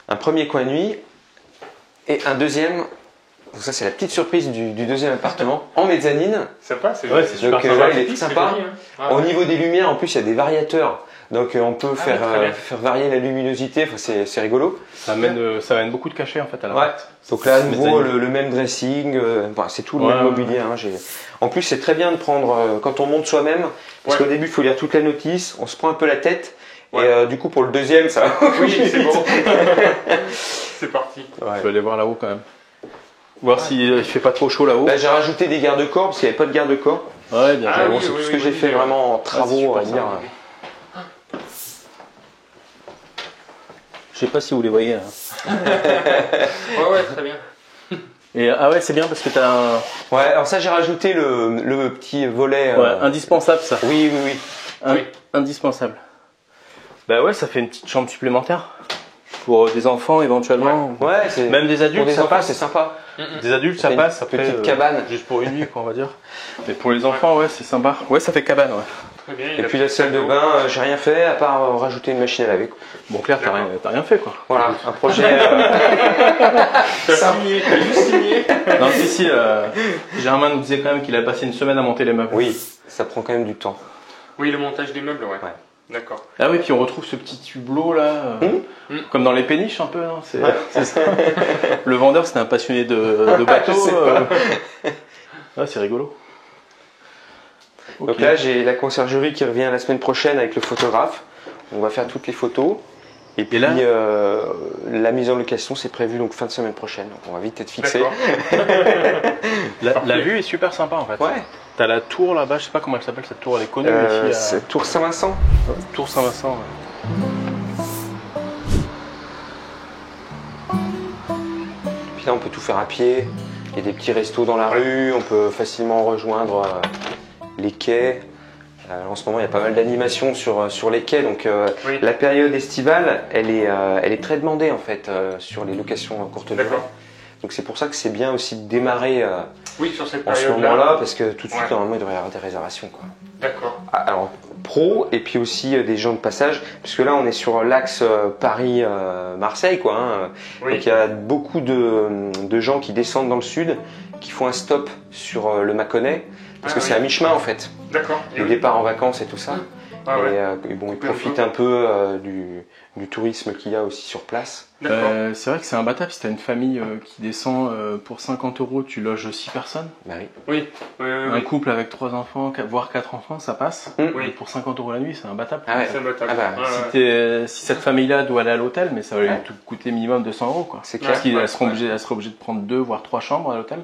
un premier coin nuit et un deuxième. Donc ça c'est la petite surprise du deuxième appartement en mezzanine. Sympa, c'est super. Donc là il est tout sympa. Au niveau des lumières, en plus il y a des variateurs. Donc on peut faire varier la luminosité, enfin, c'est rigolo. Ça amène beaucoup de cachet en fait à la porte. Donc là à nouveau le même dressing, c'est tout le même mobilier. Hein, en plus c'est très bien de prendre quand on monte soi-même, parce qu'au début il faut lire toute la notice, on se prend un peu la tête, et du coup pour le deuxième ça va. Oui c'est bon. C'est parti. Je vais aller voir là-haut quand même. Voir s'il fait pas trop chaud là-haut. J'ai rajouté des garde-corps parce qu'il n'y avait pas de garde-corps. Ouais, bien joué. C'est tout ce que j'ai fait vraiment en travaux, on va dire. Je sais pas si vous les voyez. Ouais, très bien. Et, ouais, c'est bien parce que t'as un... Ouais, alors ça j'ai rajouté le petit volet. Indispensable ça. Oui. Indispensable. Bah ouais, ça fait une petite chambre supplémentaire. Pour des enfants éventuellement. Ouais, même des adultes, ça passe, c'est sympa. Des adultes, ça passe. Après, petite cabane. Juste pour une nuit, quoi, on va dire. Mais pour les enfants, ouais, c'est sympa. Ouais, ça fait cabane, ouais. Très bien, et puis la salle de bain, j'ai rien fait à part rajouter une machine à laver. Quoi. Bon, Claire, t'as rien fait, quoi. Voilà, un projet. signé. Non, si, Germain nous disait quand même qu'il a passé une semaine à monter les meubles. Oui, ça prend quand même du temps. Oui, le montage des meubles, ouais. D'accord. Ah oui, puis on retrouve ce petit hublot là, comme dans les péniches un peu, hein, c'est ça. Le vendeur c'était un passionné de bateaux. C'est rigolo. Donc là j'ai la conciergerie qui revient la semaine prochaine avec le photographe. On va faire toutes les photos. Et puis là, la mise en location c'est prévu donc fin de semaine prochaine. Donc on va vite être fixé. La vue est super sympa en fait. Ouais. T'as la tour là-bas, je sais pas comment elle s'appelle cette tour, elle est connue ici. C'est Tour Saint-Vincent. Tour Saint-Vincent, ouais. Puis là on peut tout faire à pied. Il y a des petits restos dans la rue, on peut facilement rejoindre les quais. En ce moment il y a pas mal d'animations sur les quais, donc la période estivale elle est très demandée en fait sur les locations courte durée. Donc c'est pour ça que c'est bien aussi de démarrer sur cette en ce moment-là, parce que tout de suite normalement il devrait y avoir des réservations. D'accord. Alors pro et puis aussi des gens de passage, puisque là on est sur l'axe Paris-Marseille quoi. Hein. Donc il y a beaucoup de gens qui descendent dans le sud, qui font un stop sur le Mâconnais, parce que c'est à mi-chemin en fait. D'accord. Le départ en vacances et tout ça. Et bon, ils profitent un peu du tourisme qu'il y a aussi sur place. C'est vrai que c'est imbattable si tu as une famille qui descend pour 50 €, tu loges 6 personnes. Bah oui. Un couple avec 3 enfants, voire 4 enfants, ça passe. Pour 50 € la nuit, c'est imbattable. C'est imbattable. Si cette famille-là doit aller à l'hôtel, mais ça va lui coûter minimum 200 €. Quoi. C'est clair. Parce qu'elle sera obligée de prendre 2 voire 3 chambres à l'hôtel.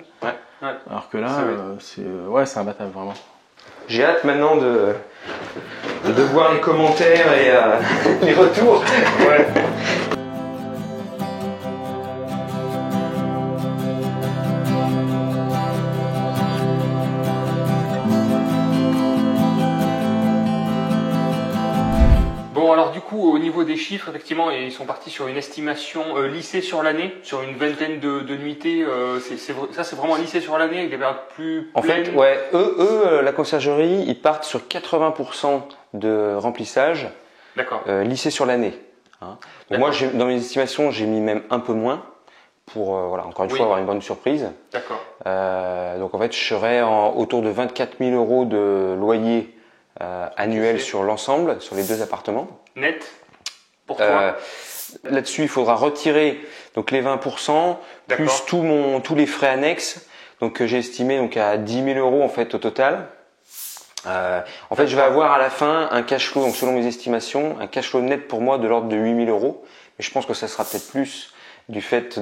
Alors que là, c'est imbattable vraiment. J'ai hâte maintenant de voir les commentaires et les retours. Bon, alors du coup, au niveau des chiffres, effectivement, ils sont partis sur une estimation lissée sur l'année, sur une vingtaine de nuitées. Ça, c'est vraiment lissé sur l'année, avec des périodes plus pleines. En fait, eux, la conciergerie, ils partent sur 80% de remplissage lissé sur l'année. Hein. Donc moi, dans mes estimations, j'ai mis même un peu moins pour, encore une fois, avoir une bonne surprise. D'accord. Donc en fait, je serais autour de 24 000 € de loyer annuel sur l'ensemble, sur les 2 appartements. Net pour toi. Là-dessus, il faudra retirer donc les 20% plus tous les frais annexes. Donc j'ai estimé donc à 10 000 € en fait au total. En fait, je vais avoir à la fin un cash flow, donc selon mes estimations, un cash flow net pour moi de l'ordre de 8 000 €. Mais je pense que ça sera peut-être plus du fait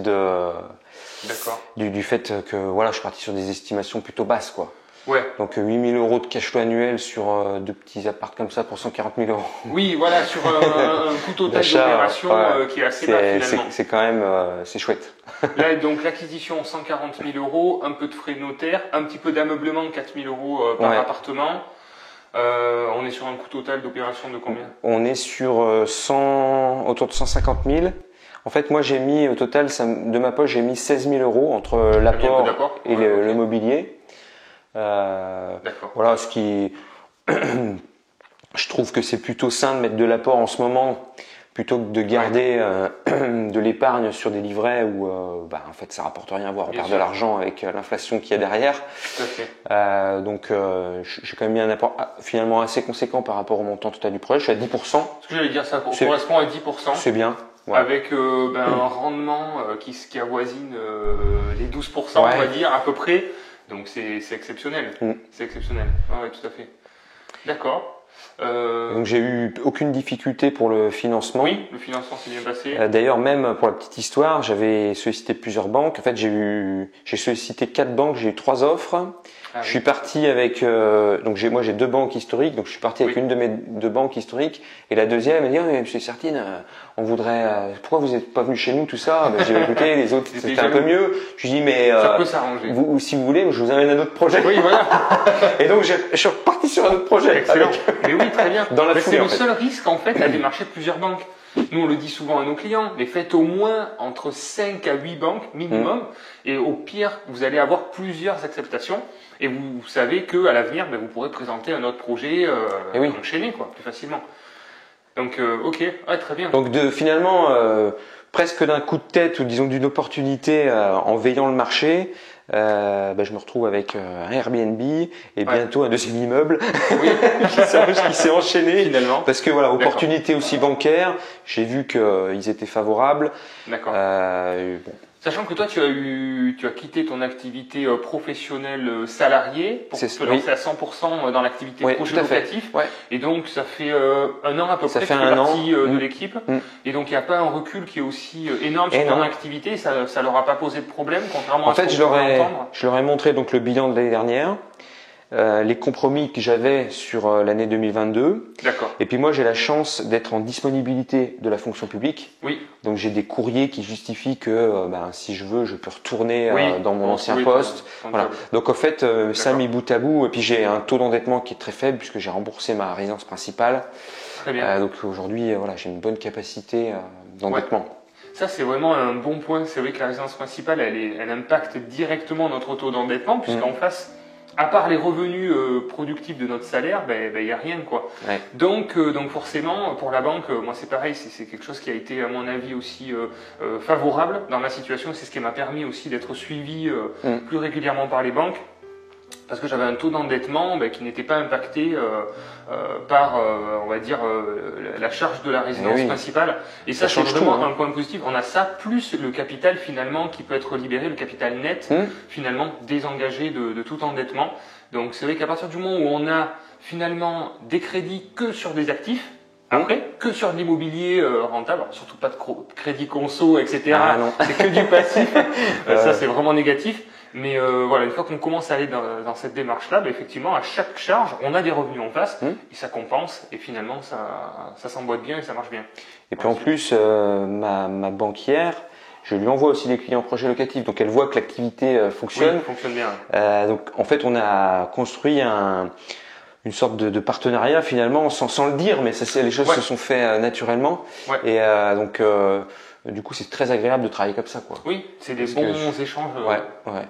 du fait que je suis parti sur des estimations plutôt basses quoi. Donc 8 000 € de cash flow annuel sur 2 petits apparts comme ça pour 140 000 €. Oui, voilà, sur un coût total d'opération qui est assez bas finalement. C'est quand même c'est chouette. Là, donc l'acquisition 140 000 €, un peu de frais notaires, un petit peu d'ameublement 4 000 € par appartement. On est sur un coût total d'opération de combien? On est sur autour de 150 000. En fait, moi j'ai mis au total de ma poche j'ai mis 16 000 € entre l'apport et le mobilier. Voilà, ce qui, je trouve que c'est plutôt sain de mettre de l'apport en ce moment plutôt que de garder de l'épargne sur des livrets où en fait ça rapporte rien, voire on perd de l'argent avec l'inflation qu'il y a derrière. Tout à fait. Donc j'ai quand même mis un apport finalement assez conséquent par rapport au montant total du projet. Je suis à 10%. Ce que j'allais dire, ça correspond à 10%. C'est bien. Ouais. Avec un rendement qui avoisine les 12%, on va dire, à peu près. Donc c'est exceptionnel. C'est exceptionnel. Ouais, tout à fait. D'accord. Donc j'ai eu aucune difficulté pour le financement. Oui, le financement s'est bien passé. D'ailleurs, même pour la petite histoire, j'avais sollicité plusieurs banques. En fait, j'ai sollicité 4 banques, j'ai eu 3 offres. Je suis parti avec moi j'ai 2 banques historiques, donc je suis parti avec une de mes 2 banques historiques et la deuxième elle dit mais monsieur Sertine, on voudrait pourquoi vous n'êtes pas venu chez nous tout ça. J'ai dit écoutez, les autres c'était un peu mieux. Je lui dis mais ça peut s'arranger. Vous si vous voulez, je vous amène un autre projet. Oui, voilà. Et donc je suis reparti sur un autre projet. Excellent. Mais oui, très bien. Dans la foulée, c'est le seul risque en fait à démarcher plusieurs banques. Nous, on le dit souvent à nos clients, mais faites au moins entre 5 à 8 banques minimum, et au pire, vous allez avoir plusieurs acceptations, et vous savez qu'à l'avenir, vous pourrez présenter un autre projet enchaîné, plus facilement. Donc, ok, très bien. Donc, finalement, presque d'un coup de tête, ou disons d'une opportunité, en veillant le marché, je me retrouve avec un Airbnb et bientôt un deuxième immeuble qui s'est enchaîné finalement parce que voilà, opportunité aussi bancaire, j'ai vu qu'ils étaient favorables. D'accord. Sachant que toi tu as quitté ton activité professionnelle salariée pour te lancer à 100% dans l'activité projet locatif. Et donc ça fait un an à peu près que tu fais partie de l'équipe. Et donc il n'y a pas un recul qui est aussi énorme sur ton activité. Ça leur a pas posé de problème contrairement à ce qu'on peut entendre. Je leur ai montré donc le bilan de l'année dernière. Les compromis que j'avais sur l'année 2022. D'accord. Et puis moi j'ai la chance d'être en disponibilité de la fonction publique. Oui. Donc j'ai des courriers qui justifient que si je veux je peux retourner dans mon ancien poste. Voilà. Donc en fait ça mis bout à bout et puis j'ai un taux d'endettement qui est très faible puisque j'ai remboursé ma résidence principale. Très bien. Donc aujourd'hui j'ai une bonne capacité d'endettement. Ça, c'est vraiment un bon point. C'est vrai que la résidence principale, elle impacte directement notre taux d'endettement puisqu'en face, à part les revenus productifs de notre salaire, il y a rien quoi. Ouais. Donc forcément pour la banque, moi c'est pareil, c'est quelque chose qui a été à mon avis aussi favorable dans ma situation. C'est ce qui m'a permis aussi d'être suivi plus régulièrement par les banques. Parce que j'avais un taux d'endettement qui n'était pas impacté par, on va dire, la charge de la résidence principale. Et ça c'est vraiment un point positif. On a ça, plus le capital finalement qui peut être libéré, le capital net, finalement désengagé de tout endettement. Donc c'est vrai qu'à partir du moment où on a finalement des crédits que sur des actifs, après, que sur de l'immobilier rentable, alors surtout pas de crédit conso, etc. C'est que du passif. Ça c'est vraiment négatif. Mais une fois qu'on commence à aller dans cette démarche-là, effectivement, à chaque charge, on a des revenus en face et ça compense et finalement ça s'emboîte bien et ça marche bien. Et puis en plus, ma banquière, je lui envoie aussi des clients projets locatifs, donc elle voit que l'activité fonctionne. Oui, fonctionne bien. Donc en fait, on a construit une sorte de partenariat finalement, sans le dire, mais les choses se sont faites naturellement. Et donc du coup, c'est très agréable de travailler comme ça, quoi. Oui, c'est des bons échanges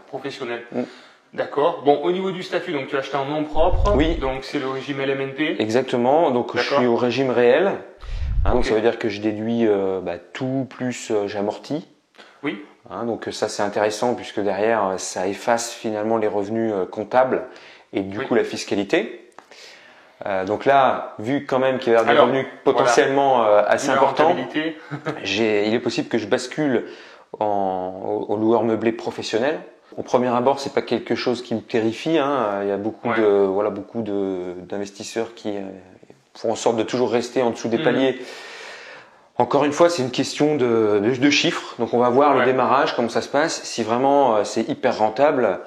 professionnels. D'accord. Bon, au niveau du statut, donc tu as acheté en nom propre. Oui. Donc c'est le régime LMNP. Exactement. Donc je suis au régime réel. Donc ça veut dire que je déduis tout plus j'amortis. Oui. Donc ça c'est intéressant puisque derrière ça efface finalement les revenus comptables et du coup la fiscalité. Donc là, vu quand même qu'il y a des revenus potentiellement assez importants, il est possible que je bascule au loueur meublé professionnel. Au premier abord, c'est pas quelque chose qui me terrifie. Il y a beaucoup d'investisseurs qui font en sorte de toujours rester en dessous des paliers. Encore une fois, c'est une question de chiffres. Donc on va voir le démarrage, comment ça se passe. Si vraiment c'est hyper rentable,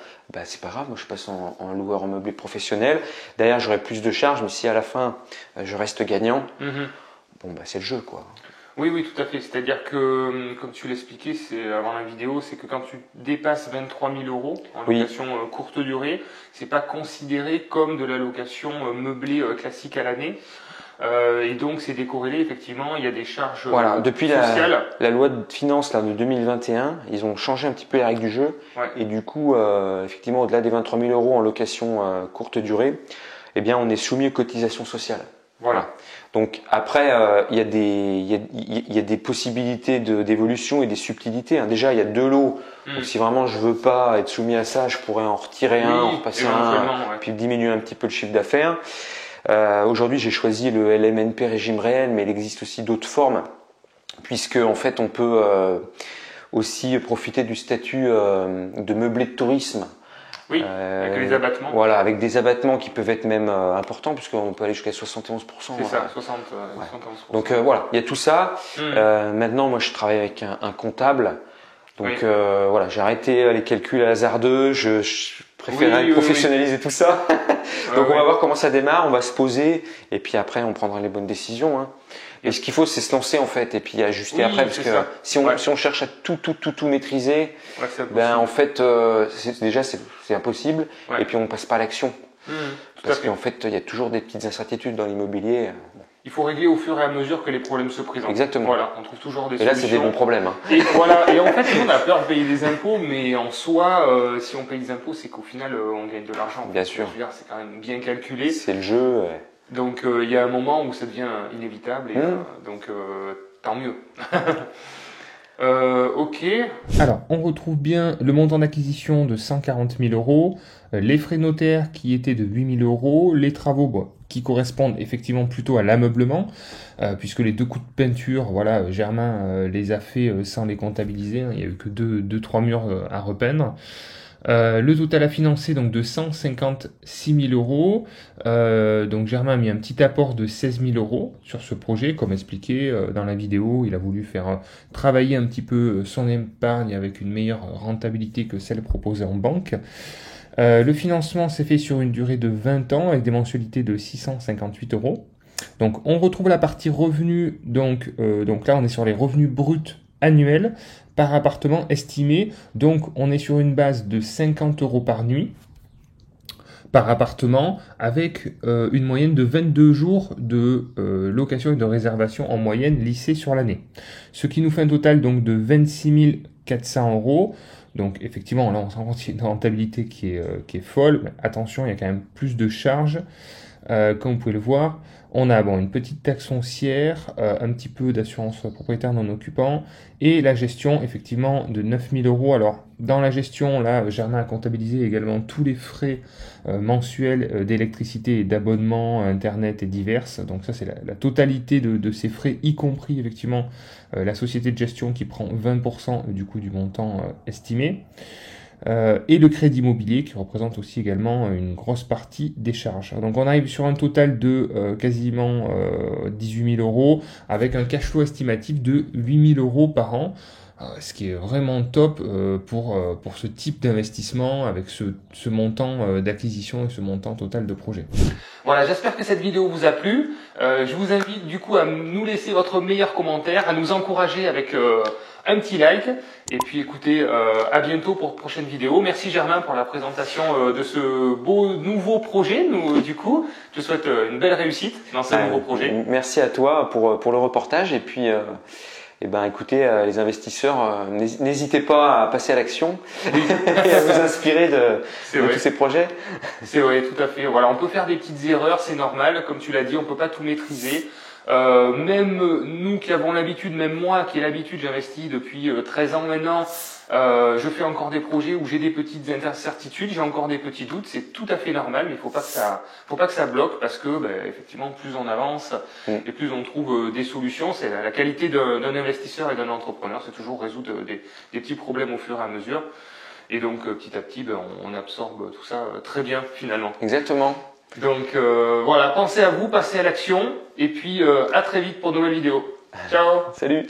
c'est pas grave. Moi je passe en loueur en meublé professionnel. D'ailleurs j'aurai plus de charges, mais si à la fin je reste gagnant, c'est le jeu quoi. Oui, tout à fait. C'est-à-dire que, comme tu l'expliquais avant la vidéo, c'est que quand tu dépasses 23 000 euros en location courte durée, c'est pas considéré comme de la location meublée classique à l'année. Et donc c'est décorrélé, effectivement, il y a des charges depuis sociales. La loi de finances de 2021, ils ont changé un petit peu les règles du jeu. Et du coup, effectivement, au-delà des 23 000 euros en location courte durée, on est soumis aux cotisations sociales. Voilà. Donc après, il y a des possibilités d'évolution et des subtilités. Déjà, il y a 2 lots. Donc si vraiment je veux pas être soumis à ça, je pourrais en retirer un, en repasser un, puis diminuer un petit peu le chiffre d'affaires. Aujourd'hui, j'ai choisi le LMNP régime réel, mais il existe aussi d'autres formes, puisque en fait, on peut aussi profiter du statut de meublé de tourisme. Oui, avec les abattements. Voilà, avec des abattements qui peuvent être même importants, puisqu'on peut aller jusqu'à 71%. C'est ça, 71%. Donc voilà, il y a tout ça. Maintenant, moi, je travaille avec un comptable. Donc voilà, j'ai arrêté les calculs hasardeux. Je préfère professionnaliser tout ça. Donc on va voir comment ça démarre, on va se poser, et puis après, on prendra les bonnes décisions. Hein. Et ce qu'il faut, c'est se lancer en fait, et puis ajuster après, parce que si on cherche à tout maîtriser, ben en fait, c'est impossible, et puis on passe pas à l'action, parce qu'en fait, il y a toujours des petites incertitudes dans l'immobilier. Il faut régler au fur et à mesure que les problèmes se présentent. Exactement. Voilà, on trouve toujours des solutions. Et là, c'est des bons problèmes. Hein. Et voilà. Et en fait, nous, on a peur de payer des impôts, mais en soi, si on paye des impôts, c'est qu'au final, on gagne de l'argent. Bien sûr. C'est quand même bien calculé. C'est le jeu. Donc, il y a un moment où ça devient inévitable, et donc tant mieux. Ok. Alors, on retrouve bien le montant d'acquisition de 140 000 €, les frais notaires qui étaient de 8 000 €, les travaux qui correspondent effectivement plutôt à l'ameublement, puisque les 2 coups de peinture, voilà, Germain les a fait sans les comptabiliser, hein, il n'y a eu que 2-3 murs à repeindre. Le total à financer donc de 156 000 €. Donc Germain a mis un petit apport de 16 000 € sur ce projet, comme expliqué dans la vidéo. Il a voulu faire travailler un petit peu son épargne avec une meilleure rentabilité que celle proposée en banque. Le financement s'est fait sur une durée de 20 ans avec des mensualités de 658 €. Donc on retrouve la partie revenus. Donc là on est sur les revenus bruts annuels par appartement estimé. Donc on est sur une base de 50 € par nuit par appartement, avec une moyenne de 22 jours de location et de réservation en moyenne lissée sur l'année. Ce qui nous fait un total donc de 26 400 €. Donc effectivement là on se rend compte qu'il y a une rentabilité qui est folle, mais attention, il y a quand même plus de charges. Comme vous pouvez le voir, on a une petite taxe foncière, un petit peu d'assurance propriétaire non occupant, et la gestion effectivement de 9 000 €. Alors dans la gestion, là, Germain a comptabilisé également tous les frais mensuels d'électricité et d'abonnement, internet et diverses. Donc ça c'est la totalité de ces frais, y compris effectivement la société de gestion qui prend 20% du coût du montant estimé. Et le crédit immobilier qui représente aussi également une grosse partie des charges. Donc on arrive sur un total de quasiment 18 000 € avec un cash flow estimatif de 8 000 € par an, ce qui est vraiment top pour ce type d'investissement avec ce montant d'acquisition et ce montant total de projet. Voilà, j'espère que cette vidéo vous a plu. Je vous invite du coup à nous laisser votre meilleur commentaire, à nous encourager avec un petit like, et puis écoutez, à bientôt pour de prochaines vidéos. Merci Germain pour la présentation de ce beau nouveau projet. Du coup, je souhaite une belle réussite dans ce nouveau projet. Merci à toi pour le reportage, et puis écoutez, les investisseurs, n'hésitez pas à passer à l'action et à vous inspirer de tous ces projets. C'est vrai, tout à fait. Voilà, on peut faire des petites erreurs, c'est normal. Comme tu l'as dit, on peut pas tout maîtriser. Même nous qui avons l'habitude, même moi qui ai l'habitude, j'investis depuis 13 ans maintenant, je fais encore des projets où j'ai des petites incertitudes, j'ai encore des petits doutes, c'est tout à fait normal, mais faut pas que ça bloque, parce que effectivement plus on avance et plus on trouve des solutions. C'est la qualité d'un investisseur et d'un entrepreneur, c'est toujours résoudre des petits problèmes au fur et à mesure, et donc petit à petit on absorbe tout ça très bien finalement. Exactement. Donc voilà, pensez à vous, passez à l'action, et puis à très vite pour de nouvelles vidéos. Ciao. Salut.